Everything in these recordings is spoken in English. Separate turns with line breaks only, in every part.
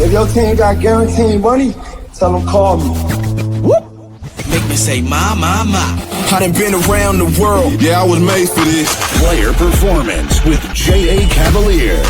If your team got guaranteed money, tell them call me.
Whoop. Make me say, my. I done been around the world.
Yeah, I was made for this.
Player Performance with J.A. Cavalier.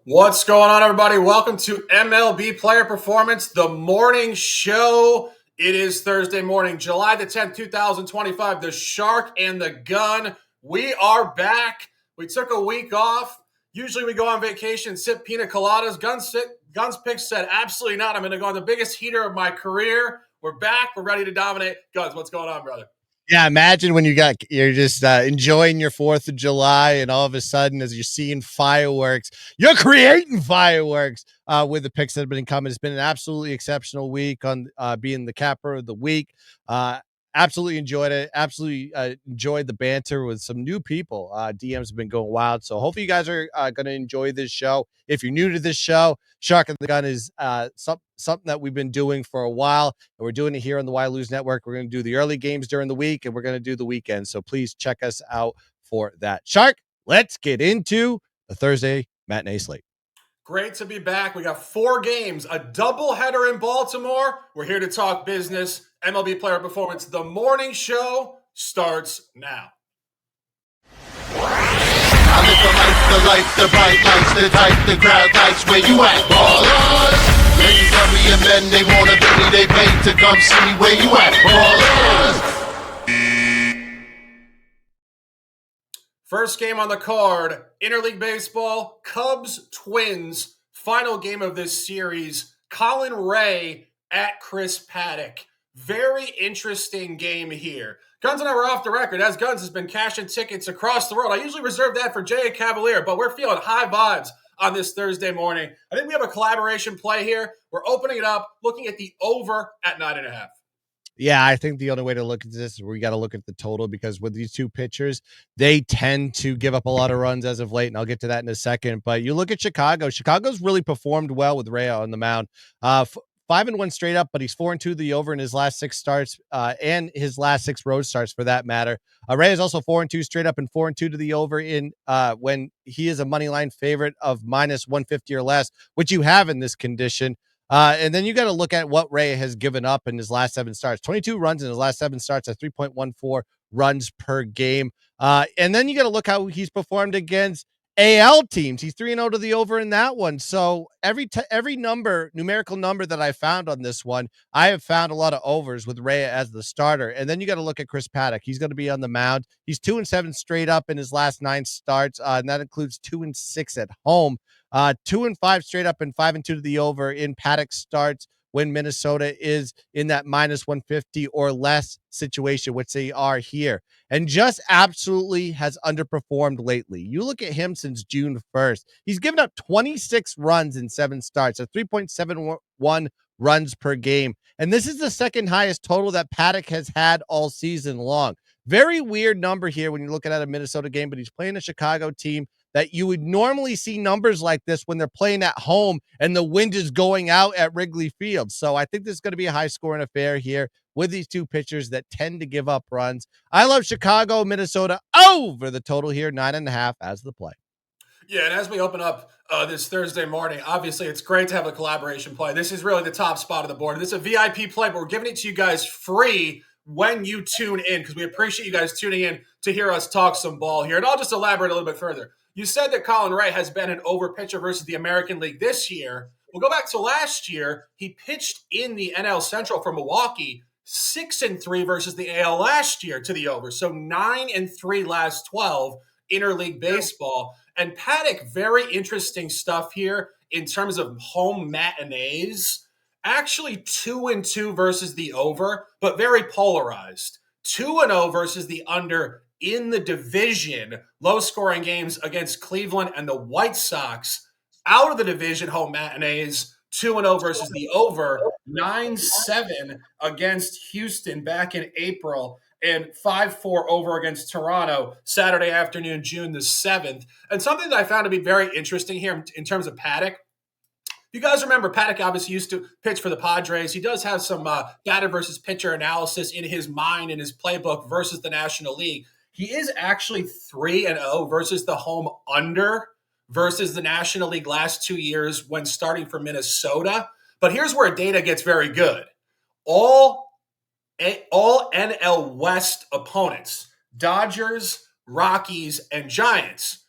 What's going on, everybody? Welcome to MLB Player Performance, the morning show. It is Thursday morning, July the 10th, 2025. The Shark and the Gun. We are back. We took a week off. Usually we go on vacation, sip pina coladas. Gunz Picks said, absolutely not. I'm going to go on the biggest heater of my career. We're back. We're ready to dominate. Gunz, what's going on, brother?
Yeah, imagine when you're just enjoying your 4th of July, and all of a sudden, as you're seeing fireworks, you're creating fireworks with the picks that have been coming. It's been an absolutely exceptional week on being the capper of the week. Absolutely enjoyed it. Absolutely enjoyed the banter with some new people. DMs have been going wild. So hopefully you guys are going to enjoy this show. If you're new to this show, Shark and the Gun is something that we've been doing for a while. And we're doing it here on the Why Lose Network. We're going to do the early games during the week, and we're going to do the weekend. So please check us out for that. Shark, let's get into the Thursday matinee slate.
Great to be back. We got 4 games, a doubleheader in Baltimore. We're here to talk business. MLB Player Performance, the morning show starts now.
I live the bright lights, the type, the crowd lights. Where you at, ballers? Ladies love me and men, they wanna be me, they pay to come see me. Where you at, ballers?
First game on the card, Interleague Baseball, Cubs, Twins, final game of this series, Colin Ray at Chris Paddock. Very interesting game here. Gunz and I were off the record, as Gunz has been cashing tickets across the world. I usually reserve that for J.A. Cavalier, but we're feeling high vibes on this Thursday morning. I think we have a collaboration play here. We're opening it up, looking at the over at 9.5.
Yeah, I think the only way to look at this is we got to look at the total, because with these two pitchers, they tend to give up a lot of runs as of late, and I'll get to that in a second. But you look at Chicago. Chicago's really performed well with Ray on the mound. 5-1 straight up, but he's 4-2 the over in his last 6 starts, and his last 6 road starts for that matter. Ray is also 4-2 straight up and 4-2 to the over in when he is a money line favorite of minus 150 or less, which you have in this condition. And then you got to look at what Ray has given up in his last 7 starts. 22 runs in his last 7 starts at 3.14 runs per game. And then you got to look how he's performed against AL teams. He's 3-0 to the over in that one. So every numerical number that I found on this one, I have found a lot of overs with Ray as the starter. And then you got to look at Chris Paddock. He's going to be on the mound. He's 2-7 straight up in his last 9 starts, and that includes 2-6 at home. 2-5 straight up and 5-2 to the over in Paddock starts when Minnesota is in that minus 150 or less situation, which they are here, and just absolutely has underperformed lately. You look at him since June 1st, he's given up 26 runs in 7 starts at 3.71 runs per game. And this is the second highest total that Paddock has had all season long. Very weird number here when you're looking at a Minnesota game, but he's playing a Chicago team that you would normally see numbers like this when they're playing at home and the wind is going out at Wrigley Field. So I think this is going to be a high-scoring affair here with these two pitchers that tend to give up runs. I love Chicago, Minnesota over the total here, 9.5 as the play.
Yeah, and as we open up this Thursday morning, obviously it's great to have a collaboration play. This is really the top spot of the board. This is a VIP play, but we're giving it to you guys free when you tune in, because we appreciate you guys tuning in to hear us talk some ball here. And I'll just elaborate a little bit further. You said that Colin Ray has been an over pitcher versus the American League this year. We'll go back to last year. He pitched in the NL Central for Milwaukee, 6-3 versus the AL last year to the over. So 9-3 last 12 interleague baseball. And Paddock, very interesting stuff here in terms of home matinees. Actually 2-2 versus the over, but very polarized. 2-0 versus the under in the division, low-scoring games against Cleveland and the White Sox. Out of the division, home matinees, 2-0 versus the over, 9-7 against Houston back in April, and 5-4 over against Toronto Saturday afternoon, June the 7th. And something that I found to be very interesting here in terms of Paddock, you guys remember Paddock obviously used to pitch for the Padres. He does have some batter versus pitcher analysis in his mind, in his playbook versus the National League. He is actually 3-0 versus the home under versus the National League last 2 years when starting for Minnesota. But here's where data gets very good. All NL West opponents, Dodgers, Rockies, and Giants.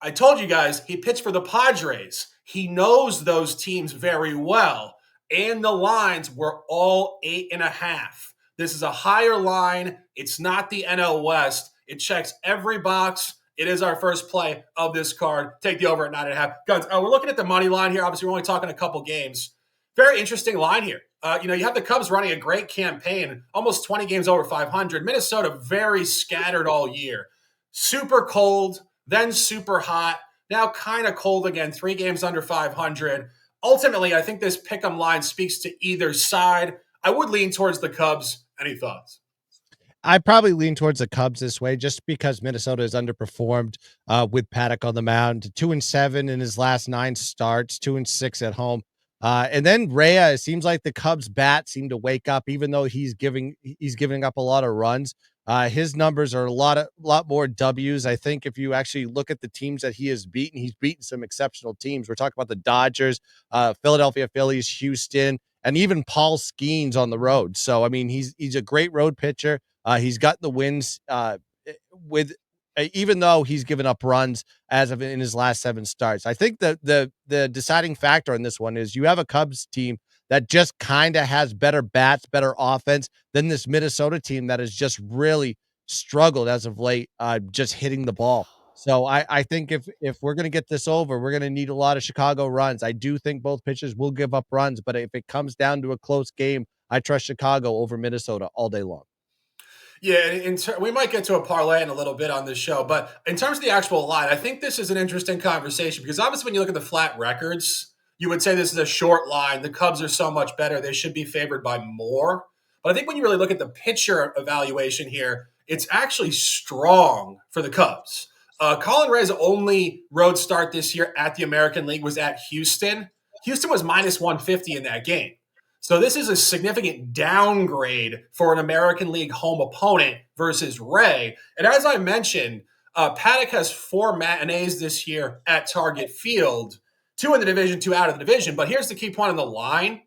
I told you guys he pitched for the Padres. He knows those teams very well. And the lines were all 8.5. This is a higher line. It's not the NL West. It checks every box. It is our first play of this card. Take the over at 9.5. Gunz, we're looking at the money line here. Obviously, we're only talking a couple games. Very interesting line here. You have the Cubs running a great campaign, almost 20 games over 500. Minnesota very scattered all year. Super cold, then super hot. Now kind of cold again, 3 games under 500. Ultimately, I think this pick'em line speaks to either side. I would lean towards the Cubs. Any thoughts?
I probably lean towards the Cubs this way, just because Minnesota has underperformed with Paddock on the mound. 2-7 in his last 9 starts, 2-6 at home. And then Rhea, it seems like the Cubs bat seem to wake up, even though he's giving up a lot of runs. His numbers are a lot more W's. I think if you actually look at the teams that he has beaten, he's beaten some exceptional teams. We're talking about the Dodgers, Philadelphia Phillies, Houston, and even Paul Skeens on the road. So, I mean, he's a great road pitcher. He's gotten the wins with even though he's given up runs as of in his last 7 starts. I think the deciding factor in this one is you have a Cubs team that just kind of has better bats, better offense than this Minnesota team that has just really struggled as of late, just hitting the ball. So I think if we're going to get this over, we're going to need a lot of Chicago runs. I do think both pitchers will give up runs, but if it comes down to a close game, I trust Chicago over Minnesota all day long.
Yeah, we might get to a parlay in a little bit on this show, but in terms of the actual line, I think this is an interesting conversation because obviously when you look at the flat records, you would say this is a short line. The Cubs are so much better. They should be favored by more. But I think when you really look at the pitcher evaluation here, it's actually strong for the Cubs. Colin Ray's only road start this year at the American League was at Houston. Houston was minus 150 in that game. So this is a significant downgrade for an American League home opponent versus Ray. And as I mentioned, Paddock has 4 matinees this year at Target Field, 2 in the division, 2 out of the division. But here's the key point on the line.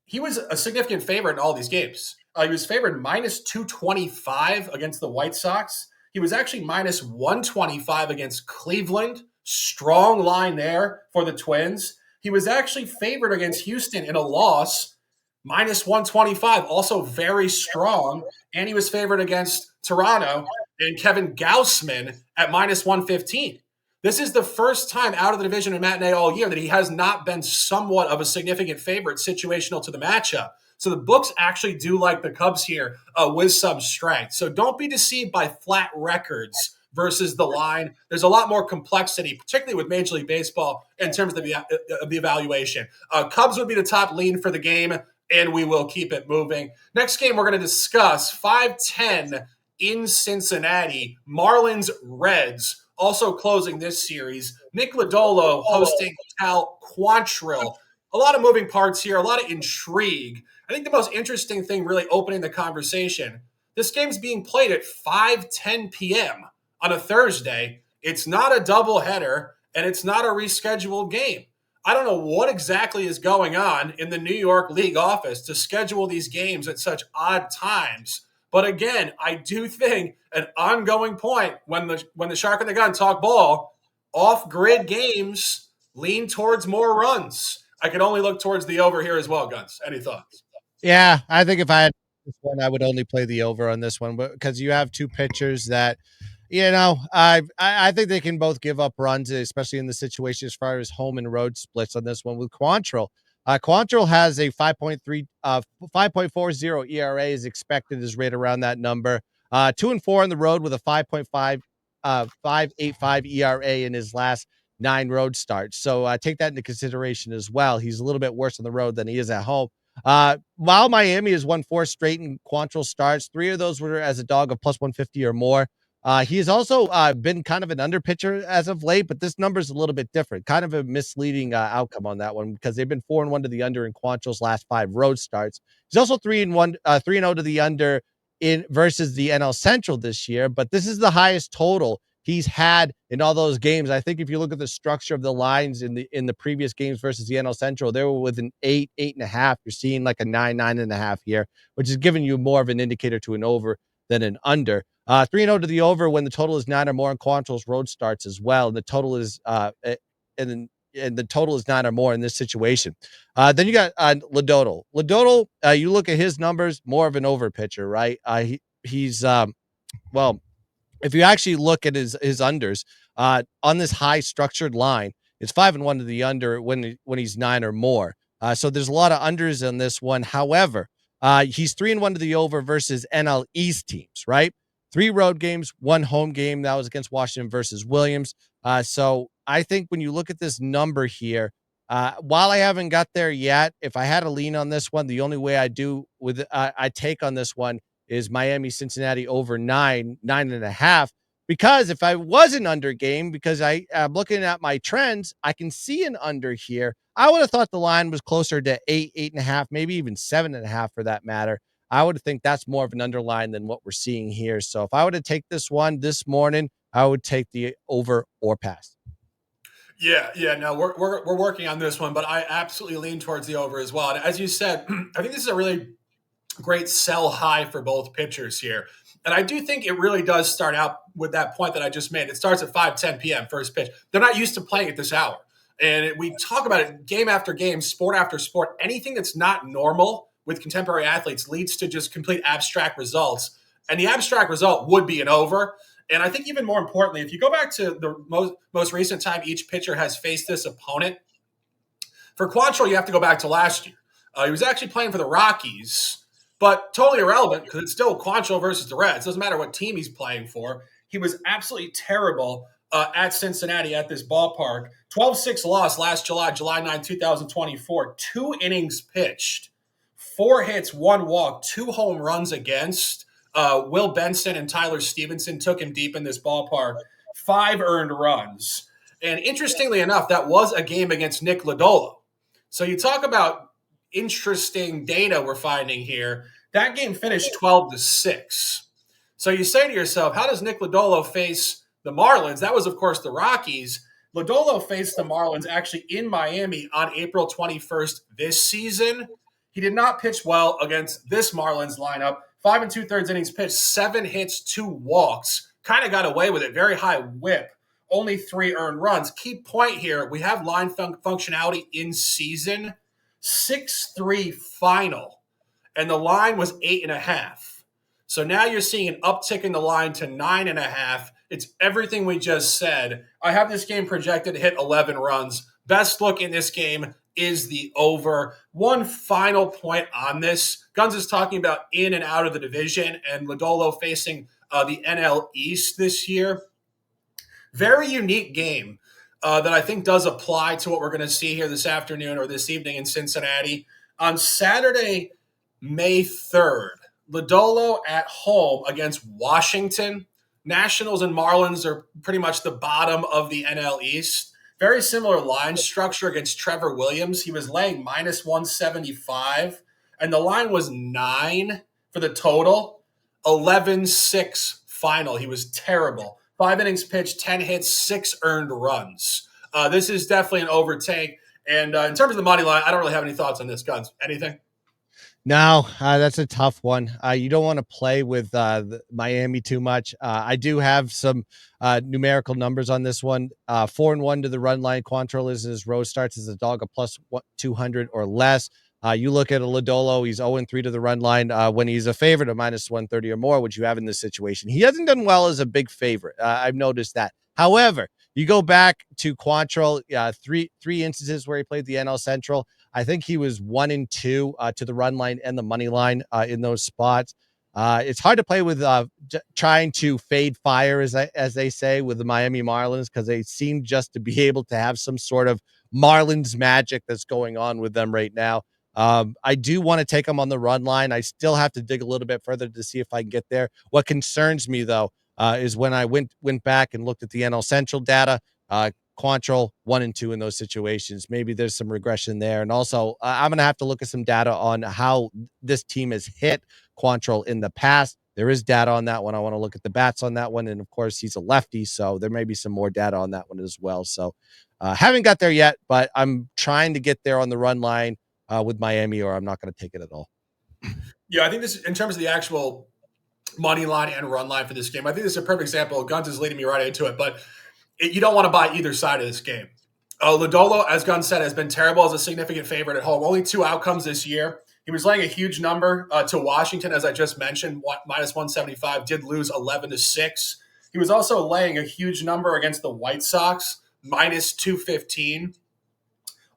He was a significant favorite in all these games. He was favored minus 225 against the White Sox. He was actually minus 125 against Cleveland. Strong line there for the Twins. He was actually favored against Houston in a loss, minus 125, also very strong. And he was favored against Toronto and Kevin Gausman at minus 115. This is the first time out of the division in matinee all year that he has not been somewhat of a significant favorite situational to the matchup. So the books actually do like the Cubs here with some strength. So don't be deceived by flat records versus the line. There's a lot more complexity, particularly with Major League Baseball in terms of the evaluation. Cubs would be the top lean for the game, and we will keep it moving. Next game we're going to discuss, 5:10 in Cincinnati, Marlins Reds, also closing this series. Nick Lodolo hosting Cal Quantrill. A lot of moving parts here, a lot of intrigue. I think the most interesting thing really opening the conversation, this game's being played at 5:10 p.m. on a Thursday. It's not a doubleheader, and it's not a rescheduled game. I don't know what exactly is going on in the New York League office to schedule these games at such odd times. But again, I do think an ongoing point when the Shark and the Gun talk ball, off-grid games lean towards more runs. I could only look towards the over here as well, Gunz. Any thoughts?
Yeah, I think if I had this one, I would only play the over on this one, but because you have 2 pitchers that, I think they can both give up runs, especially in the situation as far as home and road splits on this one with Quantrill. Quantrill has a 5.40 ERA is expected, is right around that number. 2-4 on the road with a 5.85 ERA in his last 9 road starts. So take that into consideration as well. He's a little bit worse on the road than he is at home. While Miami has won 4 straight in Quantrill starts, 3 of those were as a dog of plus 150 or more. He has also been kind of an under pitcher as of late, but this number is a little bit different. Kind of a misleading outcome on that one because they've been 4-1 to the under in Quantrill's last 5 road starts. He's also 3-0 to the under in versus the NL Central this year, but this is the highest total he's had in all those games. I think if you look at the structure of the lines in the previous games versus the NL Central, they were with an 8.5. You're seeing like a 9.5 here, which is giving you more of an indicator to an over than an under. 3-0 to the over when the total is 9 or more in Quantrill's road starts as well. And the total is and the total is 9 or more in this situation. Then you got Lodolo. Lodolo, you look at his numbers, more of an over pitcher, right? He's well, if you actually look at his unders on this high structured line, it's 5-1 to the under when he's 9 or more. So there's a lot of unders on this one. However, he's 3-1 to the over versus NL East teams, right? 3 road games, 1 home game. That was against Washington versus Williams. So I think when you look at this number here, while I haven't got there yet, if I had a lean on this one, the only way I take on this one is Miami Cincinnati over 9.5. Because if I was an under game, because I'm looking at my trends, I can see an under here. I would have thought the line was closer to 8.5, maybe even 7.5 for that matter. I would think that's more of an underline than what we're seeing here. So if I were to take this one this morning, I would take the over or pass.
Yeah. No, we're working on this one, but I absolutely lean towards the over as well. And as you said, I think this is a really great sell high for both pitchers here. And I do think it really does start out with that point that I just made. It starts at 5:10 p.m. first pitch. They're not used to playing at this hour. And we talk about it game after game, sport after sport. Anything that's not normal with contemporary athletes leads to just complete abstract results. And the abstract result would be an over. And I think even more importantly, if you go back to the most recent time each pitcher has faced this opponent, for Quantrill, you have to go back to last year. He was actually playing for the Rockies, but totally irrelevant because it's still Quantrill versus the Reds. It doesn't matter what team he's playing for. He was absolutely terrible at Cincinnati at this ballpark. 12-6 loss last July 9, 2024. 2 innings pitched, 4 hits, 1 walk, 2 home runs against. Will Benson and Tyler Stevenson took him deep in this ballpark. 5 earned runs. And interestingly enough, that was a game against Nick Lodolo. So you talk about interesting data we're finding here. That game finished 12-6. So you say to yourself, how does Nick Lodolo face the Marlins? That was, of course, the Rockies. Lodolo faced the Marlins actually in Miami on April 21st this season. He did not pitch well against this Marlins lineup. 5 2/3 innings pitched, 7 hits, 2 walks. Kind of got away with it. Very high whip. Only 3 earned runs. Key point here, we have line functionality in season. 6-3 final. And the line was 8.5. So now you're seeing an uptick in the line to 9.5. It's everything we just said. I have this game projected to hit 11 runs. Best look in this game is the over. One final point on this. Gunz is talking about in and out of the division and Lodolo facing the NL East this year. Very unique game that I think does apply to what we're going to see here this afternoon or this evening in Cincinnati. On Saturday, May 3rd, Lodolo at home against Washington. Nationals and Marlins are pretty much the bottom of the NL East. Very similar line structure against Trevor Williams. He was laying -175, and the line was 9 for the total. 11-6 final. He was terrible. 5 innings pitched, 10 hits, 6 earned runs. This is definitely an overtake. And in terms of the money line, I don't really have any thoughts on this, Gunz. Anything?
No, that's a tough one. You don't want to play with Miami too much. I do have some numerical numbers on this one. 4-1 to the run line. Quantrill is his road starts as a dog of plus 200 or less. You look at a Lodolo, he's 0-3 to the run line when he's a favorite of -130 or more, which you have in this situation. He hasn't done well as a big favorite. I've noticed that. However, you go back to Quantrill, three instances where he played the NL Central. I think he was 1-2 to the run line and the money line in those spots. It's hard to play with trying to fade fire, as they say, with the Miami Marlins because they seem just to be able to have some sort of Marlins magic that's going on with them right now. I do want to take them on the run line. I still have to dig a little bit further to see if I can get there. What concerns me, though, is when I went back and looked at the NL Central data, Quantrill 1-2 in those situations. Maybe there's some regression there. And also, I'm going to have to look at some data on how this team has hit Quantrill in the past. There is data on that one. I want to look at the bats on that one. And of course, he's a lefty, so there may be some more data on that one as well. So haven't got there yet, but I'm trying to get there on the run line with Miami, or I'm not going to take it at all.
Yeah, I think this, in terms of the actual money line and run line for this game, I think this is a perfect example. Gunz is leading me right into it, but you don't want to buy either side of this game. Lodolo, as Gunz said, has been terrible as a significant favorite at home. Only 2 outcomes this year. He was laying a huge number to Washington, as I just mentioned, minus 175, did lose 11-6. He was also laying a huge number against the White Sox, minus 215.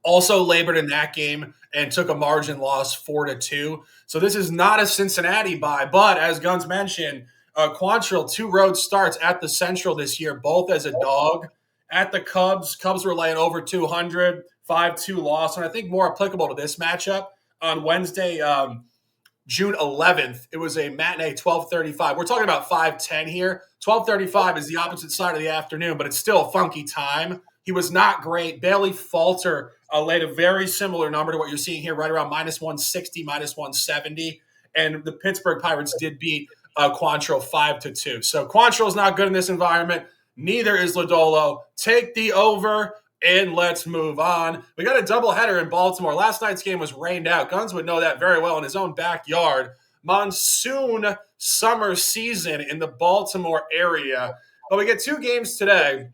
Also labored in that game and took a margin loss 4-2. So this is not a Cincinnati buy, but as Gunz mentioned, Quantrill, 2 road starts at the Central this year, both as a dog. At the Cubs, Cubs were laying over 200, 5-2 loss. And I think more applicable to this matchup, on Wednesday, June 11th, it was a matinee 12:35. We're talking about 5:10 here. 12:35 is the opposite side of the afternoon, but it's still a funky time. He was not great. Bailey Falter laid a very similar number to what you're seeing here, right around minus 160, minus 170. And the Pittsburgh Pirates did beat Quantrill 5-2. So Quantrill is not good in this environment. Neither is Lodolo. Take the over. And let's move on. We got a doubleheader in Baltimore. Last night's game was rained out. Gunz would know that very well in his own backyard. Monsoon summer season in the Baltimore area. But we get 2 games today.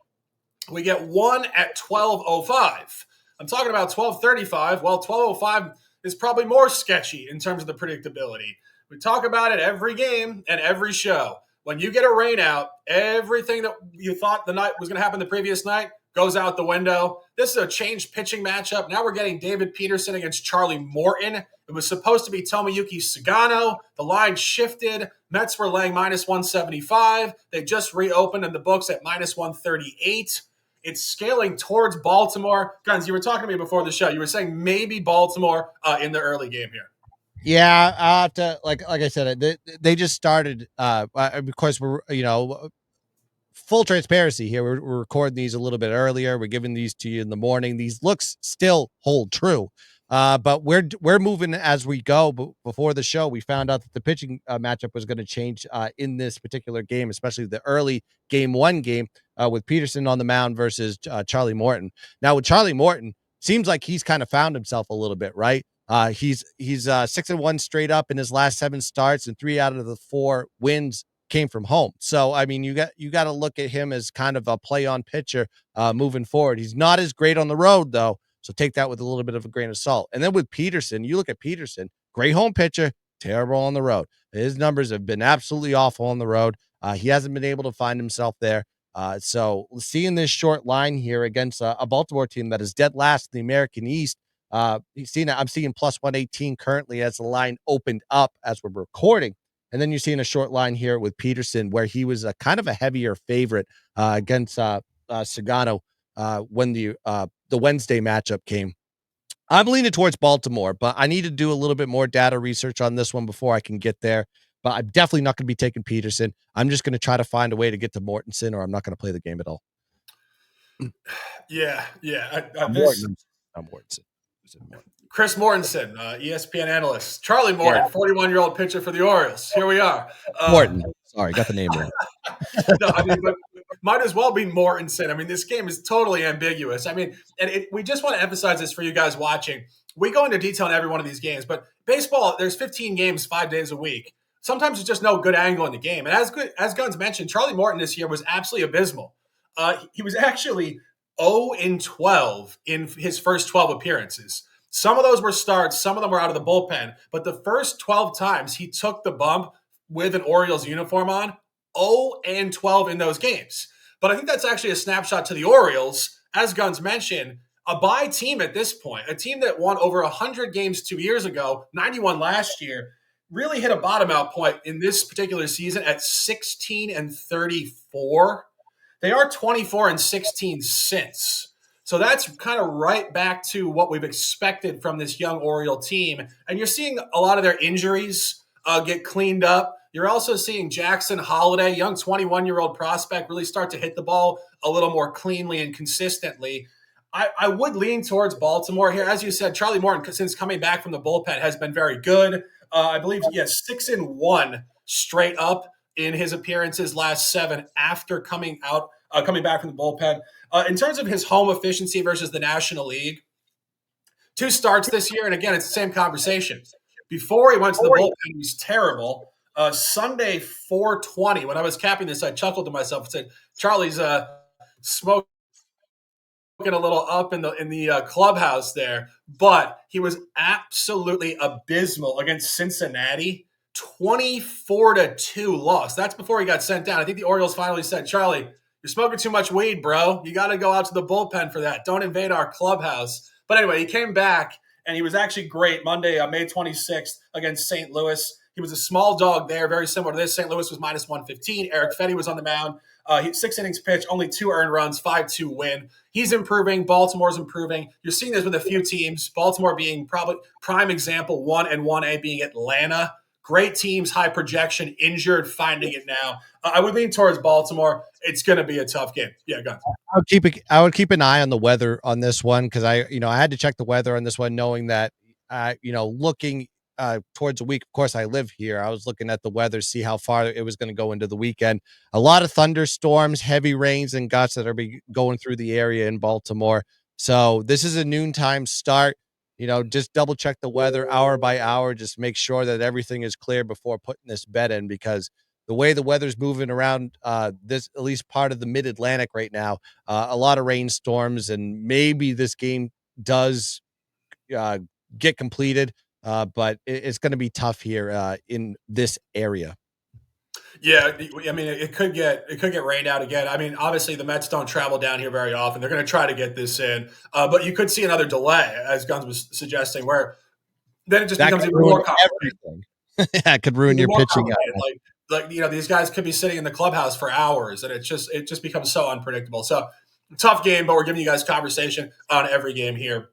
We get one at 12:05. I'm talking about 12:35. Well, 12:05 is probably more sketchy in terms of the predictability. We talk about it every game and every show. When you get a rain out, everything that you thought the night was going to happen the previous night goes out the window. This is a changed pitching matchup. Now we're getting David Peterson against Charlie Morton. It was supposed to be Tomoyuki Sugano. The line shifted. Mets were laying minus 175. They just reopened in the books at minus 138. It's scaling towards Baltimore. Gunz, you were talking to me before the show. You were saying maybe Baltimore in the early game here.
Yeah, I'll have to, like I said, they just started. Of course, we're full transparency here. We're recording these a little bit earlier. We're giving these to you in the morning. These looks still hold true, but we're moving as we go. But before the show, we found out that the pitching matchup was going to change in this particular game, especially the early game 1 game with Peterson on the mound versus Charlie Morton. Now with Charlie Morton, seems like he's kind of found himself a little bit, right? He's 6-1 straight up in his last 7 starts, and 3 out of the 4 wins came from home. So, I mean, you got to look at him as kind of a play on pitcher moving forward. He's not as great on the road though. So take that with a little bit of a grain of salt. And then with Peterson, you look at Peterson, great home pitcher, terrible on the road. His numbers have been absolutely awful on the road. He hasn't been able to find himself there. So seeing this short line here against a Baltimore team that is dead last in the American East, I'm seeing plus 118 currently as the line opened up as we're recording. And then you're seeing a short line here with Peterson where he was a kind of a heavier favorite against Sugano when the Wednesday matchup came. I'm leaning towards Baltimore, but I need to do a little bit more data research on this one before I can get there. But I'm definitely not going to be taking Peterson. I'm just going to try to find a way to get to Mortensen, or I'm not going to play the game at all.
Yeah.
I'm Mortensen.
Chris Mortensen, ESPN analyst. Charlie Morton, 41-year-old pitcher for the Orioles. Here we are.
Morton. Sorry, got the name wrong.
No, I mean, but might as well be Mortensen. I mean, this game is totally ambiguous. I mean, and we just want to emphasize this for you guys watching. We go into detail in every one of these games, but baseball, there's 15 games 5 days a week. Sometimes there's just no good angle in the game. And as Gunz mentioned, Charlie Morton this year was absolutely abysmal. He was actually 0-12 in his first 12 appearances. Some of those were starts, some of them were out of the bullpen. But the first 12 times he took the bump with an Orioles uniform on, 0-12 in those games. But I think that's actually a snapshot to the Orioles. As Gunz mentioned, a bye team at this point, a team that won over 100 games 2 years ago, 91 last year, really hit a bottom out point in this particular season at 16-34. They are 24-16 since. So that's kind of right back to what we've expected from this young Oriole team. And you're seeing a lot of their injuries get cleaned up. You're also seeing Jackson Holiday, young 21-year-old prospect, really start to hit the ball a little more cleanly and consistently. I would lean towards Baltimore here. As you said, Charlie Morton, since coming back from the bullpen, has been very good. I believe he has 6-1 straight up in his appearances last 7 after coming back from the bullpen. In terms of his home efficiency versus the National League, 2 starts this year, and again, it's the same conversation. Before he went to the bullpen, he was terrible. Sunday, 420. When I was capping this, I chuckled to myself and said, "Charlie's smoking a little up in the clubhouse there." But he was absolutely abysmal against Cincinnati. 24-2 loss. That's before he got sent down. I think the Orioles finally said, "Charlie, you're smoking too much weed, bro. You got to go out to the bullpen for that. Don't invade our clubhouse." But anyway, he came back, and he was actually great Monday, May 26th against St. Louis. He was a small dog there, very similar to this. St. Louis was minus 115. Eric Fetty was on the mound. 6 innings pitched, only 2 earned runs, 5-2 win. He's improving. Baltimore's improving. You're seeing this with a few teams. Baltimore being probably prime example, 1 and 1A being Atlanta. Great teams, high projection, injured, finding it now. I would lean towards Baltimore. It's going to be a tough game. Yeah, go ahead.
I would keep an eye on the weather on this one because I had to check the weather on this one, knowing that looking towards the week. Of course, I live here. I was looking at the weather, see how far it was going to go into the weekend. A lot of thunderstorms, heavy rains, and gusts that are going through the area in Baltimore. So this is a noontime start. Just double check the weather hour by hour. Just make sure that everything is clear before putting this bet in, because the way the weather's moving around this, at least part of the mid-Atlantic right now, a lot of rainstorms, and maybe this game does get completed, but it's going to be tough here in this area.
Yeah, I mean, it could get rained out again. I mean, obviously the Mets don't travel down here very often. They're going to try to get this in, but you could see another delay, as Gunz was suggesting, where then it just becomes even more complicated.
Yeah, it could ruin your pitching.
Like these guys could be sitting in the clubhouse for hours, and it just becomes so unpredictable. So tough game, but we're giving you guys conversation on every game here.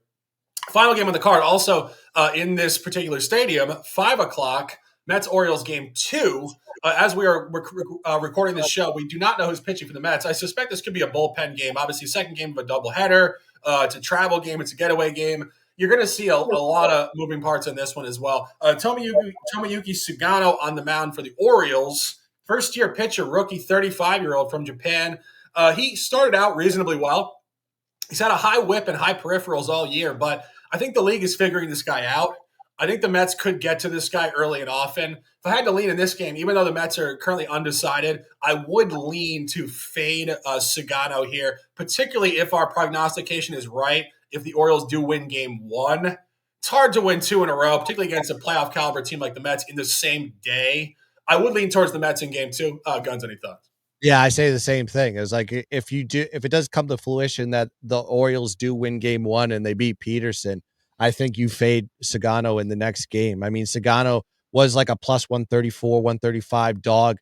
Final game on the card, also in this particular stadium, 5:00. Mets Orioles game 2. As we are recording this show, we do not know who's pitching for the Mets. I suspect this could be a bullpen game. Obviously, second game of a doubleheader. It's a travel game. It's a getaway game. You're going to see a lot of moving parts in this one as well. Tomoyuki Sugano on the mound for the Orioles. First-year pitcher, rookie, 35-year-old from Japan. He started out reasonably well. He's had a high whip and high peripherals all year, but I think the league is figuring this guy out. I think the Mets could get to this guy early and often. If I had to lean in this game, even though the Mets are currently undecided, I would lean to fade Sugano here, particularly if our prognostication is right. If the Orioles do win game 1, it's hard to win 2 in a row, particularly against a playoff caliber team like the Mets in the same day. I would lean towards the Mets in game 2. Gunz, any thoughts?
Yeah, I say the same thing. It's like if it does come to fruition that the Orioles do win game 1 and they beat Peterson, I think you fade Sugano in the next game. I mean, Sugano was like a plus 134, 135 dog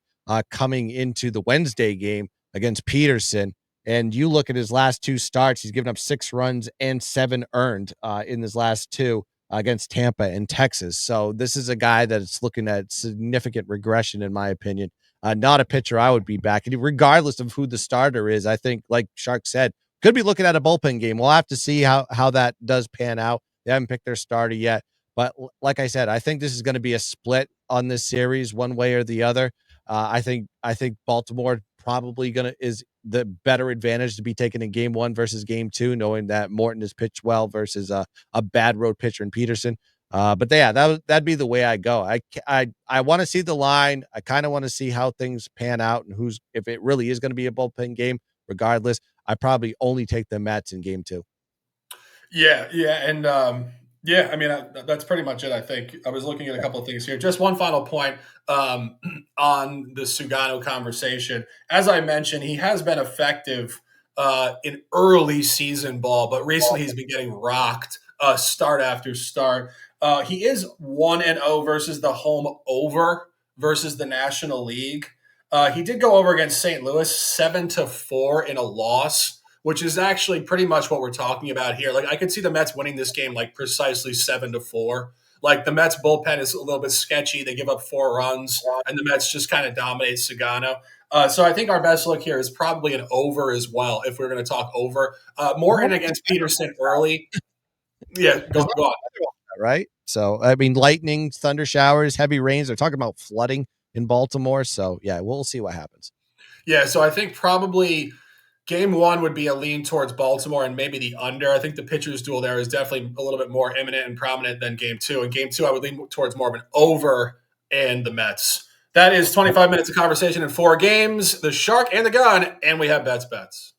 coming into the Wednesday game against Peterson. And you look at his last 2 starts, he's given up 6 runs and 7 earned in his last 2 against Tampa and Texas. So this is a guy that's looking at significant regression, in my opinion. Not a pitcher I would be backing, regardless of who the starter is. I think, like Shark said, could be looking at a bullpen game. We'll have to see how that does pan out. They haven't picked their starter yet. But like I said, I think this is going to be a split on this series, one way or the other. I think Baltimore probably is the better advantage to be taken in game 1 versus game 2, knowing that Morton has pitched well versus a bad road pitcher in Peterson. But yeah, that'd be the way I go. I want to see the line. I kind of want to see how things pan out and if it really is going to be a bullpen game. Regardless, I probably only take the Mets in game 2.
Yeah, and I mean that's pretty much it. I think I was looking at a couple of things here. Just one final point on the Sugano conversation. As I mentioned, he has been effective in early season ball, but recently he's been getting rocked start after start. He is 1-0 versus the home over versus the National League. He did go over against St. Louis 7-4 in a loss, which is actually pretty much what we're talking about here. Like I could see the Mets winning this game like precisely 7-4. Like the Mets bullpen is a little bit sketchy. They give up 4 runs, and the Mets just kind of dominate Sugano. So I think our best look here is probably an over as well, if we're going to talk over. Morton against Peterson early. Yeah, go on.
Right? So, I mean, lightning, thunder showers, heavy rains. They're talking about flooding in Baltimore. So yeah, we'll see what happens.
Yeah, so I think probably game one would be a lean towards Baltimore and maybe the under. I think the pitcher's duel there is definitely a little bit more imminent and prominent than game two. In game two, I would lean towards more of an over and the Mets. That is 25 minutes of conversation in 4 games, the Shark and the Gun, and we have bets.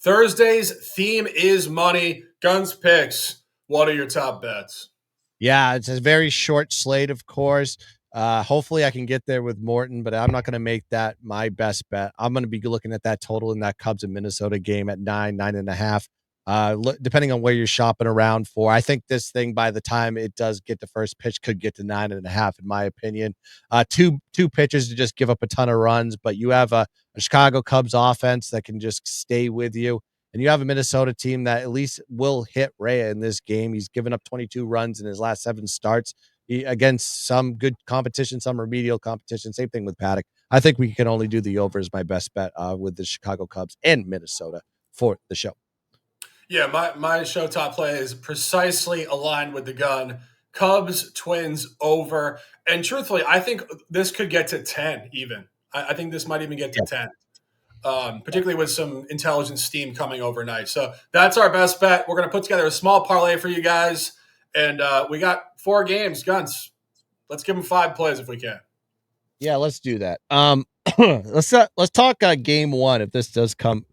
Thursday's theme is money. Gunz picks. What are your top bets?
Yeah, it's a very short slate, of course. Hopefully I can get there with Morton, but I'm not going to make that my best bet. I'm going to be looking at that total in that Cubs and Minnesota game at 9.5. Depending on where you're shopping around for. I think this thing, by the time it does get the first pitch, could get to 9.5, in my opinion. Two pitchers to just give up a ton of runs, but you have a Chicago Cubs offense that can just stay with you. And you have a Minnesota team that at least will hit Rhea in this game. He's given up 22 runs in his last 7 starts against some good competition, some remedial competition. Same thing with Paddock. I think we can only do the over as my best bet with the Chicago Cubs and Minnesota for the show.
Yeah, my show top play is precisely aligned with the Gun. Cubs, Twins, over. And truthfully, I think this could get to 10 even. I think this might even get to 10. Particularly with some intelligent steam coming overnight. So that's our best bet. We're going to put together a small parlay for you guys. And we got 4 games. Gunz, let's give them 5 plays if we can.
Yeah, let's do that. Let's talk game 1. If this does come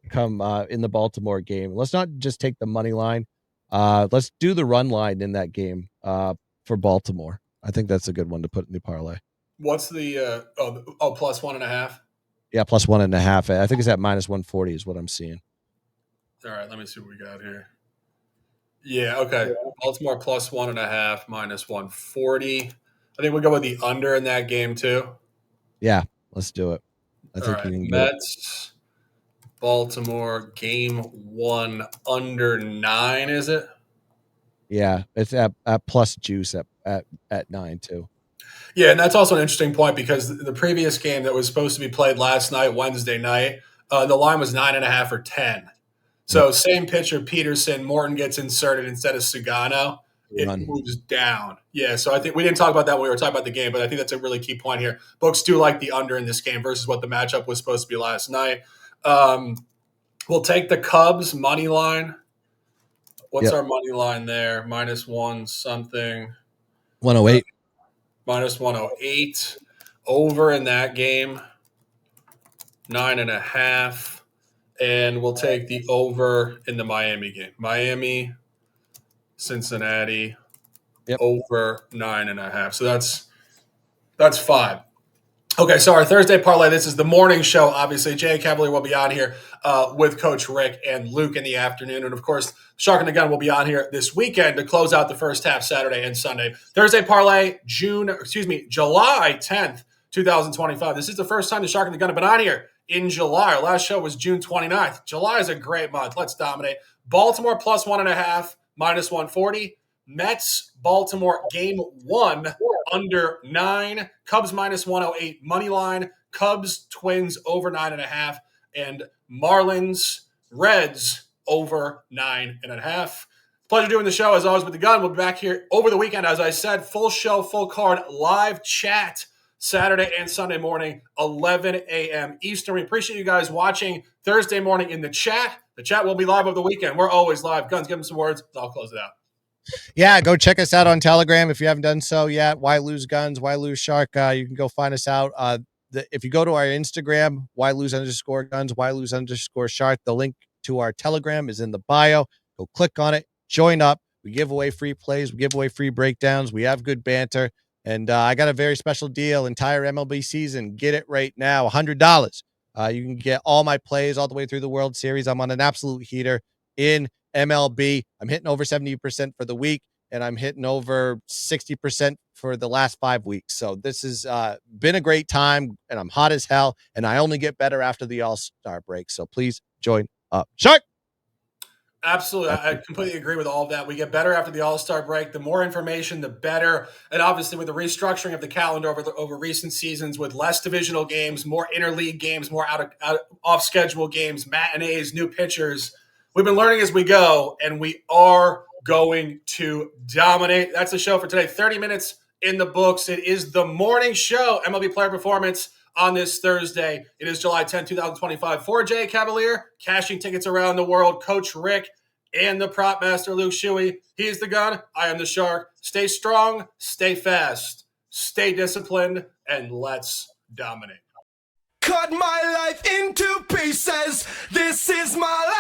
in the Baltimore game, let's not just take the money line. Let's do the run line in that game for Baltimore. I think that's a good one to put in the parlay.
What's the plus 1.5?
Yeah, plus 1.5. I think it's at minus 140 is what I'm seeing.
All right, let me see what we got here. Yeah, okay. Baltimore plus 1.5, minus 140. I think we'll go with the under in that game too.
Yeah, let's do it. I think
right,
you can
Mets, Baltimore, game 1 under 9, is it?
Yeah, it's at plus juice at 9 too.
Yeah, and that's also an interesting point because the previous game that was supposed to be played last night, Wednesday night, the line was 9.5 or 10. So same pitcher, Peterson, Morton gets inserted instead of Sugano. It moves down. Yeah, so I think we didn't talk about that when we were talking about the game, but I think that's a really key point here. Books do like the under in this game versus what the matchup was supposed to be last night. We'll take the Cubs money line. What's our money line there? Minus 1 something.
108.
Minus 108. Over in that game, 9.5. And we'll take the over in the Miami game. Miami, Cincinnati, over 9.5. So that's 5. Okay, so our Thursday parlay, this is the morning show, obviously. Jay Cavalier will be on here with Coach Rick and Luke in the afternoon. And, of course, Shark and the Gun will be on here this weekend to close out the first half, Saturday and Sunday. Thursday parlay, July 10th, 2025. This is the first time the Shark and the Gun have been on here in July. Our last show was June 29th. July is a great month. Let's dominate. Baltimore plus 1.5, minus 140. Mets, Baltimore, game 1, under 9. Cubs minus 108, money line. Cubs, Twins, over 9.5. And Marlins, Reds, over 9.5. Pleasure doing the show, as always, with the Gun. We'll be back here over the weekend, as I said. Full show, full card, live chat Saturday and Sunday morning, 11 a.m. Eastern. We appreciate you guys watching Thursday morning in the chat. The chat will be live over the weekend. We're always live. Gunz, give them some words. I'll close it out.
Yeah, go check us out on Telegram if you haven't done so yet. Why Lose Guns? Why Lose Shark? You can go find us out. If you go to our Instagram, Why Lose _Guns, Why Lose _Shark, the link to our Telegram is in the bio. Go click on it. Join up. We give away free plays. We give away free breakdowns. We have good banter. And I got a very special deal. Entire MLB season. Get it right now. $100. You can get all my plays all the way through the World Series. I'm on an absolute heater in MLB. I'm hitting over 70% for the week, and I'm hitting over 60% for the last 5 weeks. So this has been a great time, and I'm hot as hell, and I only get better after the All-Star break. So please join up. Shark!
Absolutely. I completely agree with all of that. We get better after the All-Star break. The more information, the better. And obviously with the restructuring of the calendar over recent seasons with less divisional games, more interleague games, more off-schedule games, matinees, new pitchers, We've been learning as we go, and we are going to dominate. That's the show for today. 30 minutes in the books. It is the morning show, MLB Player Performance, on this Thursday. It is July 10, 2025. For Jay Cavalier, cashing tickets around the world, Coach Rick, and the prop master, Luke Shuey. He is the gun. I am the shark. Stay strong, stay fast, stay disciplined, and let's dominate.
Cut my life into pieces. This is my